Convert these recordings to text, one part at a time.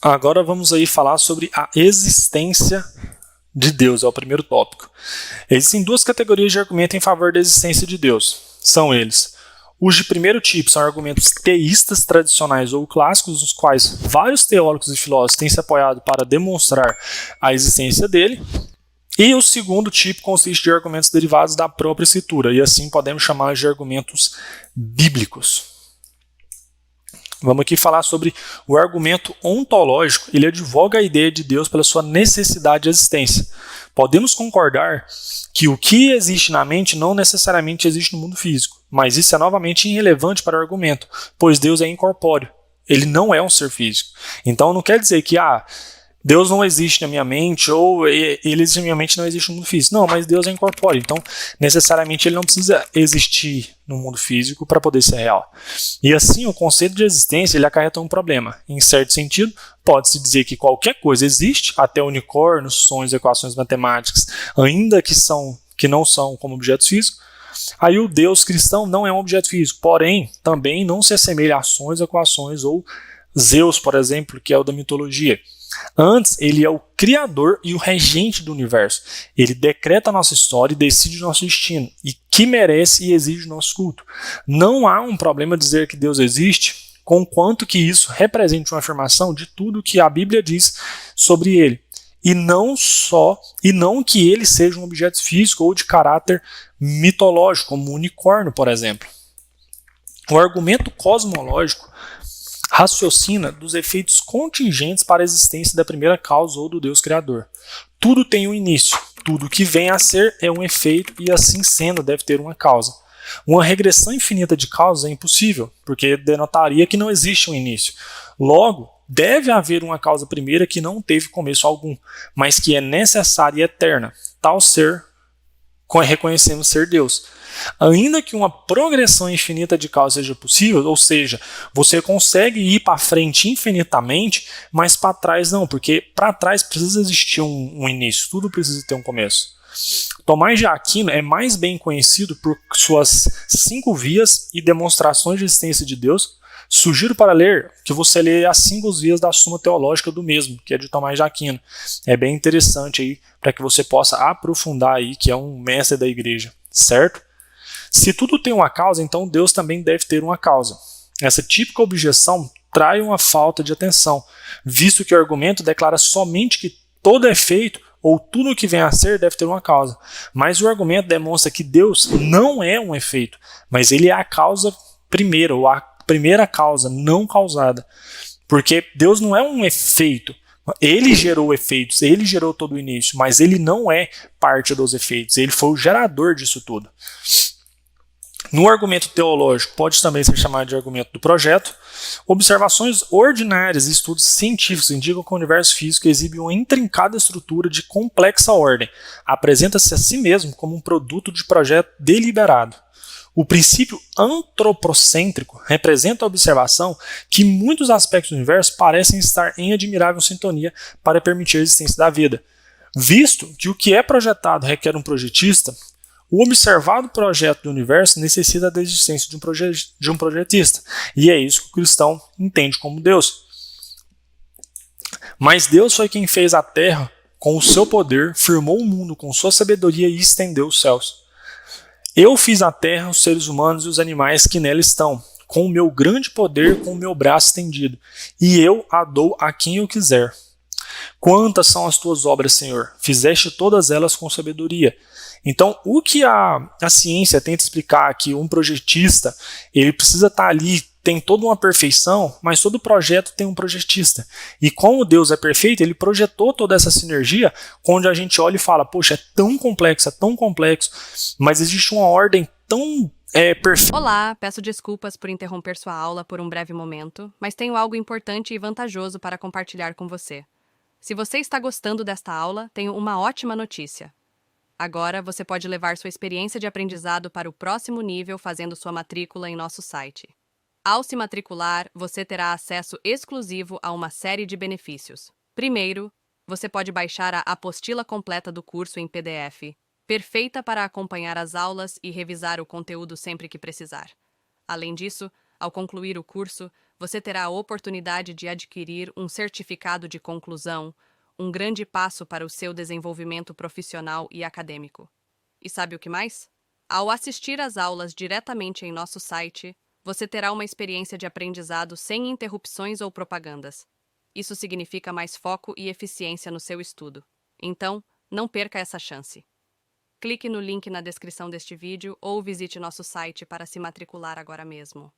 Agora vamos aí falar sobre a existência de Deus, é o primeiro tópico. Existem duas categorias de argumento em favor da existência de Deus. São eles: os de primeiro tipo são argumentos teístas tradicionais ou clássicos, nos quais vários teólogos e filósofos têm se apoiado para demonstrar a existência dele. E o segundo tipo consiste de argumentos derivados da própria escritura, e assim podemos chamar de argumentos bíblicos. Vamos aqui falar sobre o argumento ontológico. Ele advoga a ideia de Deus pela sua necessidade de existência. Podemos concordar que o que existe na mente não necessariamente existe no mundo físico, mas isso é novamente irrelevante para o argumento, pois Deus é incorpóreo. Ele não é um ser físico. Então não quer dizer que Deus não existe na minha mente, ou ele existe na minha mente e não existe no mundo físico. Não, mas Deus é incorpóreo, então necessariamente ele não precisa existir no mundo físico para poder ser real. E assim, o conceito de existência ele acarreta um problema. Em certo sentido, pode-se dizer que qualquer coisa existe, até unicórnios, sonhos, equações matemáticas, ainda que não são como objetos físicos. Aí o Deus cristão não é um objeto físico, porém também não se assemelha a sonhos, equações ou Zeus, por exemplo, que é o da mitologia. Antes, ele é o criador e o regente do universo. Ele decreta a nossa história e decide o nosso destino, e que merece e exige o nosso culto. Não há um problema dizer que Deus existe, conquanto que isso represente uma afirmação de tudo que a Bíblia diz sobre ele, e não que ele seja um objeto físico ou de caráter mitológico, como o unicórnio, por exemplo. O argumento cosmológico raciocina dos efeitos contingentes para a existência da primeira causa ou do Deus Criador. Tudo tem um início, tudo que vem a ser é um efeito e assim sendo deve ter uma causa. Uma regressão infinita de causas é impossível, porque denotaria que não existe um início. Logo, deve haver uma causa primeira que não teve começo algum, mas que é necessária e eterna. Tal ser reconhecemos ser Deus. Ainda que uma progressão infinita de causas seja possível, ou seja, você consegue ir para frente infinitamente, mas para trás não, porque para trás precisa existir um início, tudo precisa ter um começo. Tomás de Aquino é mais bem conhecido por suas 5 vias e demonstrações de existência de Deus. Sugiro para ler que você leia as 5 vias da Suma Teológica do mesmo, que é de Tomás de Aquino. É bem interessante aí para que você possa aprofundar aí, que é um mestre da igreja, certo? Se tudo tem uma causa, então Deus também deve ter uma causa. Essa típica objeção trai uma falta de atenção, visto que o argumento declara somente que todo efeito ou tudo o que vem a ser deve ter uma causa. Mas o argumento demonstra que Deus não é um efeito, mas ele é a causa primeira, ou a primeira causa não causada. Porque Deus não é um efeito. Ele gerou efeitos, ele gerou todo o início, mas ele não é parte dos efeitos. Ele foi o gerador disso tudo. No argumento teológico, pode também ser chamado de argumento do projeto. Observações ordinárias e estudos científicos indicam que o universo físico exibe uma intrincada estrutura de complexa ordem. Apresenta-se a si mesmo como um produto de projeto deliberado. O princípio antropocêntrico representa a observação que muitos aspectos do universo parecem estar em admirável sintonia para permitir a existência da vida. Visto que o que é projetado requer um projetista, o observado projeto do universo necessita da existência de um projetista, e é isso que o cristão entende como Deus. Mas Deus foi quem fez a terra com o seu poder, firmou o mundo com sua sabedoria e estendeu os céus. Eu fiz a terra, os seres humanos e os animais que nela estão, com o meu grande poder, com o meu braço estendido, e eu a dou a quem eu quiser. Quantas são as tuas obras, Senhor? Fizeste todas elas com sabedoria. Então, o que a ciência tenta explicar que um projetista, ele precisa estar ali, tem toda uma perfeição, mas todo projeto tem um projetista. E como Deus é perfeito, ele projetou toda essa sinergia, onde a gente olha e fala, poxa, é tão complexo, mas existe uma ordem tão perfeita. Olá, peço desculpas por interromper sua aula por um breve momento, mas tenho algo importante e vantajoso para compartilhar com você. Se você está gostando desta aula, tenho uma ótima notícia. Agora, você pode levar sua experiência de aprendizado para o próximo nível fazendo sua matrícula em nosso site. Ao se matricular, você terá acesso exclusivo a uma série de benefícios. Primeiro, você pode baixar a apostila completa do curso em PDF, perfeita para acompanhar as aulas e revisar o conteúdo sempre que precisar. Além disso, ao concluir o curso, você terá a oportunidade de adquirir um certificado de conclusão, um grande passo para o seu desenvolvimento profissional e acadêmico. E sabe o que mais? Ao assistir às aulas diretamente em nosso site, você terá uma experiência de aprendizado sem interrupções ou propagandas. Isso significa mais foco e eficiência no seu estudo. Então, não perca essa chance. Clique no link na descrição deste vídeo ou visite nosso site para se matricular agora mesmo.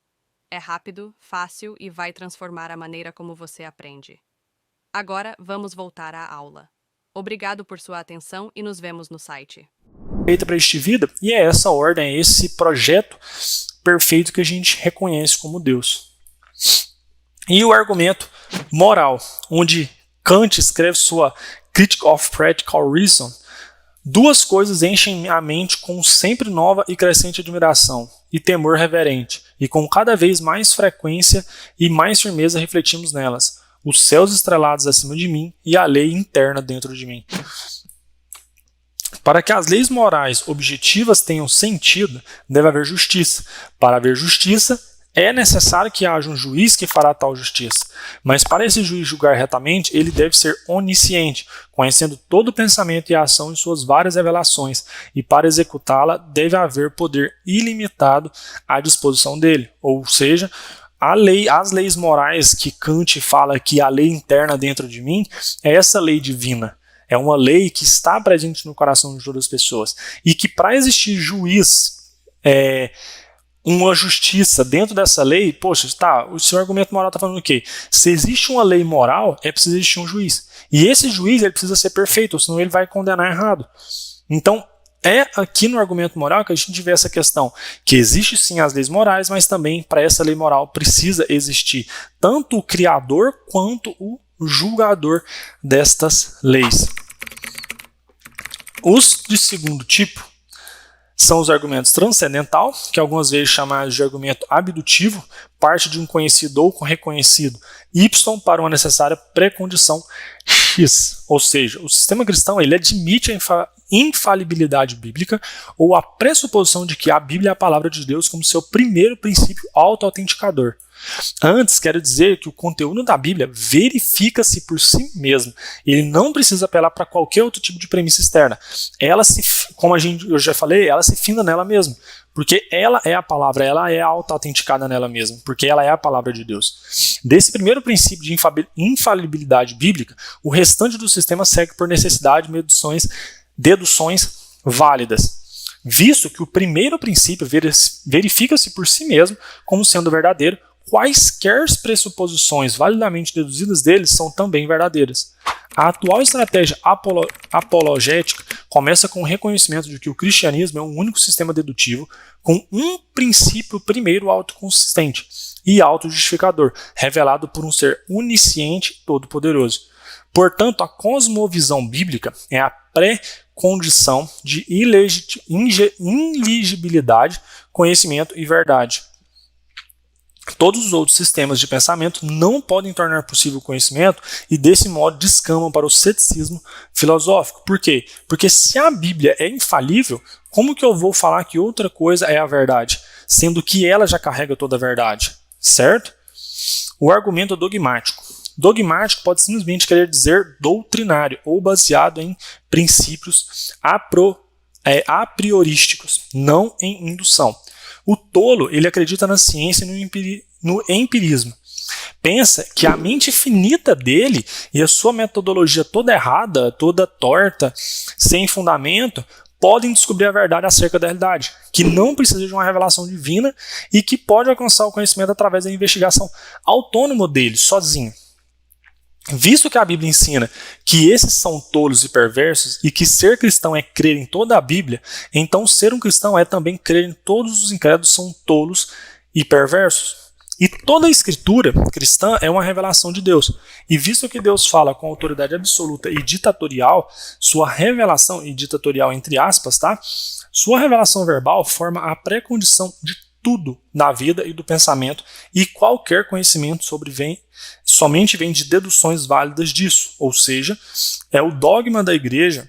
É rápido, fácil e vai transformar a maneira como você aprende. Agora, vamos voltar à aula. Obrigado por sua atenção e nos vemos no site. Feita para este vida, e é essa ordem, é esse projeto perfeito que a gente reconhece como Deus. E o argumento moral, onde Kant escreve sua Critique of Practical Reason, duas coisas enchem a mente com sempre nova e crescente admiração e temor reverente, e com cada vez mais frequência e mais firmeza refletimos nelas, os céus estrelados acima de mim e a lei interna dentro de mim. Para que as leis morais objetivas tenham sentido, deve haver justiça. Para haver justiça, é necessário que haja um juiz que fará tal justiça. Mas para esse juiz julgar retamente, ele deve ser onisciente, conhecendo todo o pensamento e a ação em suas várias revelações, e para executá-la deve haver poder ilimitado à disposição dele. Ou seja, as leis morais que Kant fala que a lei interna dentro de mim é essa lei divina. É uma lei que está presente no coração de todas as pessoas. E que para existir juiz, uma justiça dentro dessa lei, poxa, tá, o seu argumento moral está falando o quê? Se existe uma lei moral, é preciso existir um juiz. E esse juiz ele precisa ser perfeito, senão ele vai condenar errado. Então, é aqui no argumento moral que a gente vê essa questão, que existe sim as leis morais, mas também para essa lei moral precisa existir tanto o criador quanto o julgador destas leis. Os de segundo tipo são os argumentos transcendental, que algumas vezes chamados de argumento abdutivo, parte de um conhecido ou reconhecido Y para uma necessária pré-condição X. Ou seja, o sistema cristão ele admite a infalibilidade bíblica ou a pressuposição de que a Bíblia é a palavra de Deus como seu primeiro princípio auto-autenticador. Antes, quero dizer que o conteúdo da Bíblia verifica-se por si mesmo. Ele não precisa apelar para qualquer outro tipo de premissa externa. Ela como eu já falei, ela se finda nela mesma. Porque ela é a palavra, ela é auto-autenticada nela mesma. Porque ela é a palavra de Deus. Desse primeiro princípio de infalibilidade bíblica, o restante do sistema segue por necessidade de deduções válidas. Visto que o primeiro princípio verifica-se por si mesmo como sendo verdadeiro, quaisquer pressuposições validamente deduzidas deles são também verdadeiras. A atual estratégia apologética começa com o reconhecimento de que o cristianismo é um único sistema dedutivo com um princípio primeiro autoconsistente e autojustificador, revelado por um ser onisciente e todo-poderoso. Portanto, a cosmovisão bíblica é a pré-condição de inteligibilidade, conhecimento e verdade. Todos os outros sistemas de pensamento não podem tornar possível o conhecimento e, desse modo, descamam para o ceticismo filosófico. Por quê? Porque se a Bíblia é infalível, como que eu vou falar que outra coisa é a verdade, sendo que ela já carrega toda a verdade, certo? O argumento dogmático. Dogmático pode simplesmente querer dizer doutrinário ou baseado em princípios a priorísticos, não em indução. O tolo, ele acredita na ciência e no empirismo. Pensa que a mente finita dele e a sua metodologia toda errada, toda torta, sem fundamento, podem descobrir a verdade acerca da realidade, que não precisa de uma revelação divina e que pode alcançar o conhecimento através da investigação autônoma dele, sozinho. Visto que a Bíblia ensina que esses são tolos e perversos e que ser cristão é crer em toda a Bíblia, então ser um cristão é também crer em todos os incrédulos são tolos e perversos. E toda a escritura cristã é uma revelação de Deus. E visto que Deus fala com autoridade absoluta e ditatorial, sua revelação, e ditatorial entre aspas, tá? Sua revelação verbal forma a pré-condição de tudo na vida e do pensamento, e qualquer conhecimento somente vem de deduções válidas disso, ou seja, é o dogma da igreja,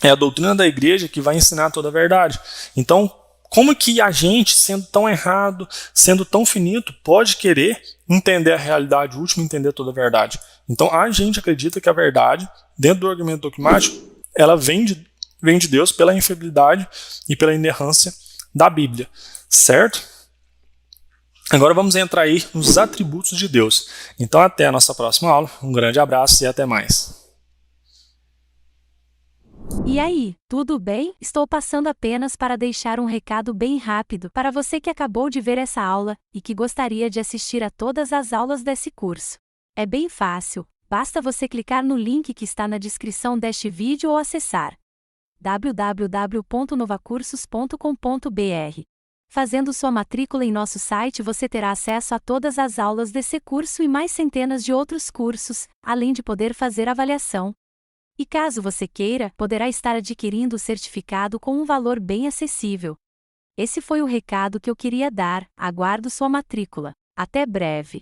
é a doutrina da igreja que vai ensinar toda a verdade. Então, como que a gente, sendo tão errado, sendo tão finito, pode querer entender a realidade última, entender toda a verdade? Então, a gente acredita que a verdade, dentro do argumento dogmático, ela vem de Deus pela infidelidade e pela inerrância da Bíblia, certo? Agora vamos entrar aí nos atributos de Deus. Então, até a nossa próxima aula. Um grande abraço e até mais. E aí, tudo bem? Estou passando apenas para deixar um recado bem rápido para você que acabou de ver essa aula e que gostaria de assistir a todas as aulas desse curso. É bem fácil, basta você clicar no link que está na descrição deste vídeo ou acessar www.novacursos.com.br. Fazendo sua matrícula em nosso site, você terá acesso a todas as aulas desse curso e mais centenas de outros cursos, além de poder fazer avaliação. E caso você queira, poderá estar adquirindo o certificado com um valor bem acessível. Esse foi o recado que eu queria dar. Aguardo sua matrícula. Até breve!